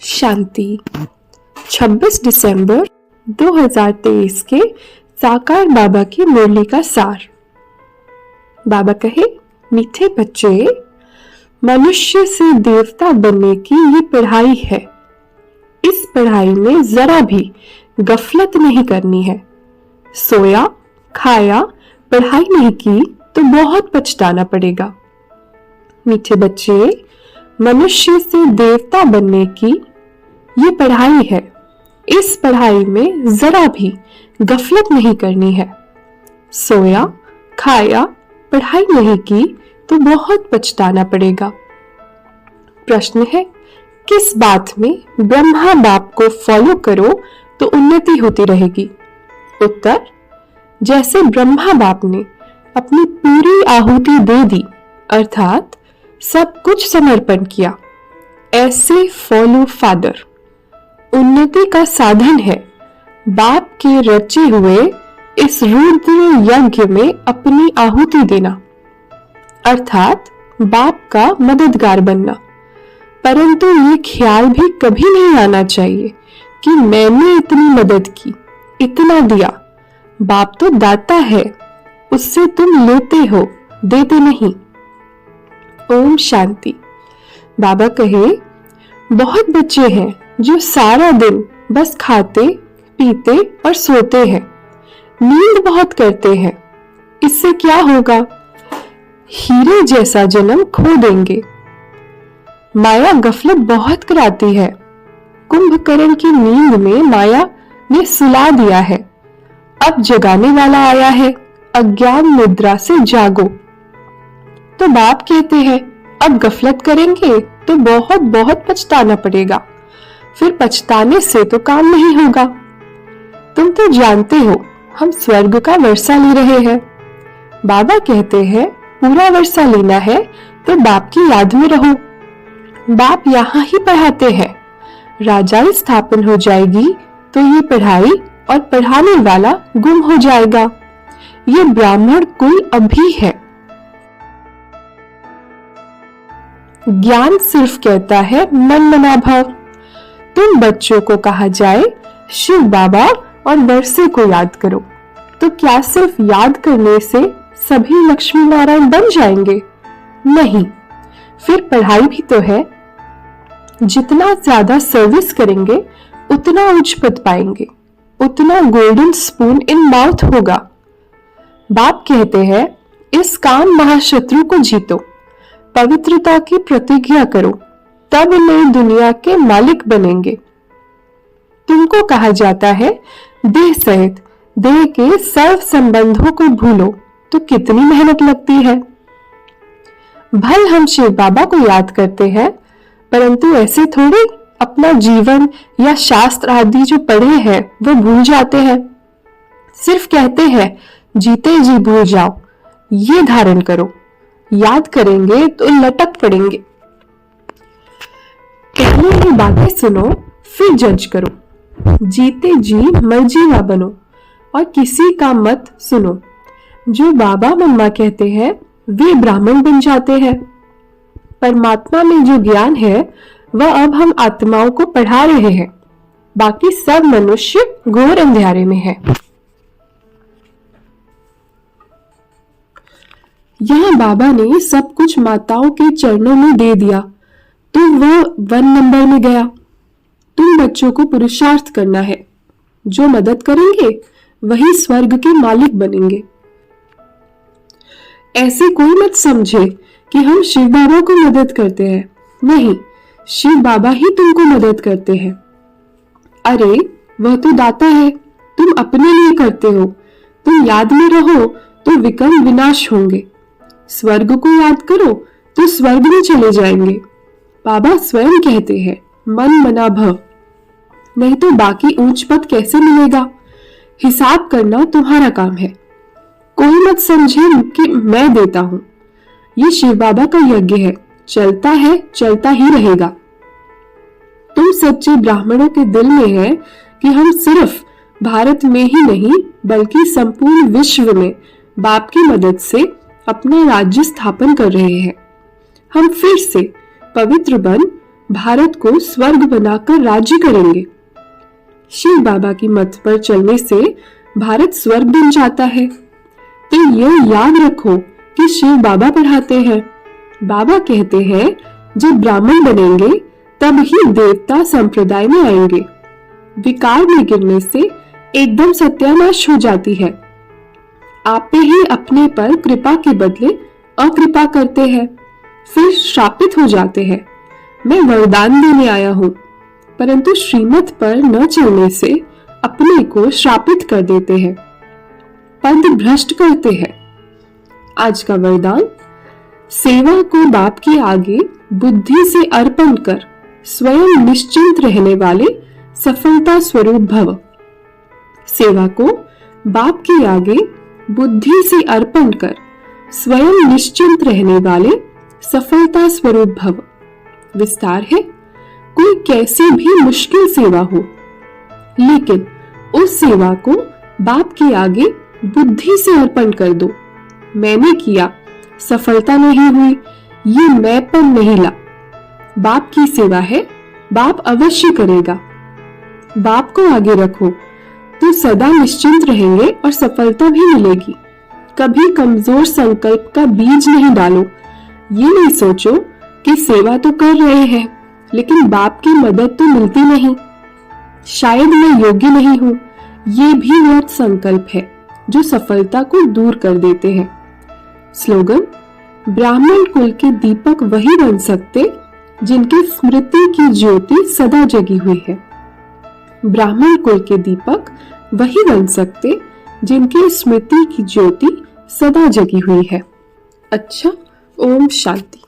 शांति 26 दिसंबर 2023 के साकार बाबा की मुरली का सार। बाबा कहे, मीठे बच्चे, मनुष्य से देवता बनने की ये पढ़ाई है। इस पढ़ाई में जरा भी गफलत नहीं करनी है। सोया, खाया, पढ़ाई नहीं की तो बहुत पछताना पड़ेगा। मीठे बच्चे, मनुष्य से देवता बनने की ये पढ़ाई है। इस पढ़ाई में जरा भी गफलत नहीं करनी है। सोया, खाया, पढ़ाई नहीं की तो बहुत पछताना पड़ेगा। प्रश्न है, किस बात में ब्रह्मा बाप को फॉलो करो तो उन्नति होती रहेगी? उत्तर, जैसे ब्रह्मा बाप ने अपनी पूरी आहुति दे दी, अर्थात सब कुछ समर्पण किया, ऐसे फॉलो फादर। उन्नति का साधन है बाप के रचे हुए इस रुद्र यज्ञ में अपनी आहुति देना, अर्थात बाप का मददगार बनना। परंतु ये ख्याल भी कभी नहीं आना चाहिए कि मैंने इतनी मदद की, इतना दिया। बाप तो दाता है, उससे तुम लेते हो, देते नहीं। ओम शांति। बाबा कहे, बहुत बच्चे हैं जो सारा दिन बस खाते, पीते और सोते हैं, नींद बहुत करते हैं। इससे क्या होगा? हीरे जैसा जन्म खो देंगे। माया गफलत बहुत कराती है। कुंभकर्ण की नींद में माया ने सुला दिया है। अब जगाने वाला आया है, अज्ञान निद्रा से जागो। तो बाप कहते हैं, अब गफलत करेंगे तो बहुत बहुत पछताना पड़ेगा। फिर पछताने से तो काम नहीं होगा। तुम तो जानते हो हम स्वर्ग का वर्षा ले रहे हैं। बाबा कहते हैं, पूरा वर्षा लेना है तो बाप की याद में रहो। बाप यहाँ ही पढ़ाते हैं। राजाई स्थापन हो जाएगी तो ये पढ़ाई और पढ़ाने वाला गुम हो जाएगा। ये ब्राह्मण कुल अभी है। ज्ञान सिर्फ कहता है मन मना भाव। तुम बच्चों को कहा जाए शिव बाबा और वर्षे को याद करो, तो क्या सिर्फ याद करने से सभी लक्ष्मी नारायण बन जाएंगे? नहीं, फिर पढ़ाई भी तो है। जितना ज्यादा सर्विस करेंगे उतना उच्च पद पाएंगे, उतना गोल्डन स्पून इन माउथ होगा। बाप कहते हैं, इस काम महाशत्रु को जीतो, पवित्रता की प्रतिज्ञा करो, तब नई दुनिया के मालिक बनेंगे। तुमको कहा जाता है, देह सहित देह के सर्व संबंधों को भूलो, तो कितनी मेहनत लगती है। भल हम शिव बाबा को याद करते हैं, परंतु ऐसे थोड़े अपना जीवन या शास्त्र आदि जो पढ़े हैं वो भूल जाते हैं। सिर्फ कहते हैं, जीते जी भूल जाओ, ये धारण करो। याद करेंगे तो लटक पड़ेंगे। पहले ये बातें सुनो, फिर जज करो। जीते जी मर्जीवा बनो और किसी का मत सुनो। जो बाबा मम्मा कहते हैं वे ब्राह्मण बन जाते हैं। परमात्मा में जो ज्ञान है वह अब हम आत्माओं को पढ़ा रहे हैं। बाकी सब मनुष्य घोर अंधेरे में है। यहाँ बाबा ने सब कुछ माताओं के चरणों में दे दिया, तो वह 1 नंबर में गया। तुम बच्चों को पुरुषार्थ करना है। जो मदद करेंगे वही स्वर्ग के मालिक बनेंगे। ऐसे कोई मत समझे कि हम शिव बाबा को मदद करते हैं। नहीं, शिव बाबा ही तुमको मदद करते हैं। अरे, वह तो दाता है, तुम अपने लिए करते हो। तुम याद में रहो तो विकर्म विनाश होंगे। स्वर्ग को याद करो तो स्वर्ग में चले जाएंगे। बाबा स्वयं कहते हैं, मन मना भव, नहीं तो बाकी ऊंच पद कैसे मिलेगा? हिसाब करना तुम्हारा काम है। कोई मत समझे कि मैं देता हूं। ये शिव बाबा का यज्ञ है, चलता है, चलता ही रहेगा। तुम सच्चे ब्राह्मणों के दिल में है कि हम सिर्फ भारत में ही नहीं बल्कि संपूर्ण विश्व में बाप की मदद से अपना राज्य स्थापन कर रहे हैं। हम फिर से पवित्र बन भारत को स्वर्ग बनाकर राज्य करेंगे। शिव बाबा की मत पर चलने से भारत स्वर्ग बन जाता है। तो यह याद रखो कि शिव बाबा पढ़ाते हैं। बाबा कहते हैं जब ब्राह्मण बनेंगे तब ही देवता संप्रदाय में आएंगे। विकार में गिरने से एकदम सत्यानाश हो जाती है। आप पे ही अपने पर कृपा के बदले अकृपा करते हैं, फिर श्रापित हो जाते हैं। मैं वरदान देने आया हूँ, परंतु श्रीमत पर न चलने से अपने को श्रापित कर देते हैं, पद भ्रष्ट करते हैं। आज का वरदान, सेवा को बाप के आगे बुद्धि से अर्पण कर स्वयं निश्चिंत रहने वाले सफलता स्वरूप भव। सेवा को बाप के आगे बुद्धि से अर्पण कर स्वयं निश्चिंत रहने वाले सफलता स्वरूप भव। विस्तार है, कोई कैसी भी मुश्किल सेवा हो, लेकिन उस सेवा को बाप के आगे बुद्धि से अर्पण कर दो। मैंने किया, सफलता नहीं हुई, ये मैंपन नहीं ला। बाप की सेवा है, बाप अवश्य करेगा। बाप को आगे रखो तो सदा निश्चिंत रहेंगे और सफलता भी मिलेगी। कभी कमजोर संकल्प का बीज नहीं डालो। ये नहीं सोचो कि सेवा तो कर रहे हैं लेकिन बाप की मदद तो मिलती नहीं, शायद मैं योग्य नहीं हूं। ये भी व्यर्थ संकल्प है जो सफलता को दूर कर देते हैं। स्लोगन, ब्राह्मण कुल के दीपक वही बन सकते जिनकी स्मृति की ज्योति सदा जगी हुई है। ब्राह्मण कुल के दीपक वही बन सकते जिनकी स्मृति की ज्योति सदा जगी हुई है। अच्छा, ओम शांति।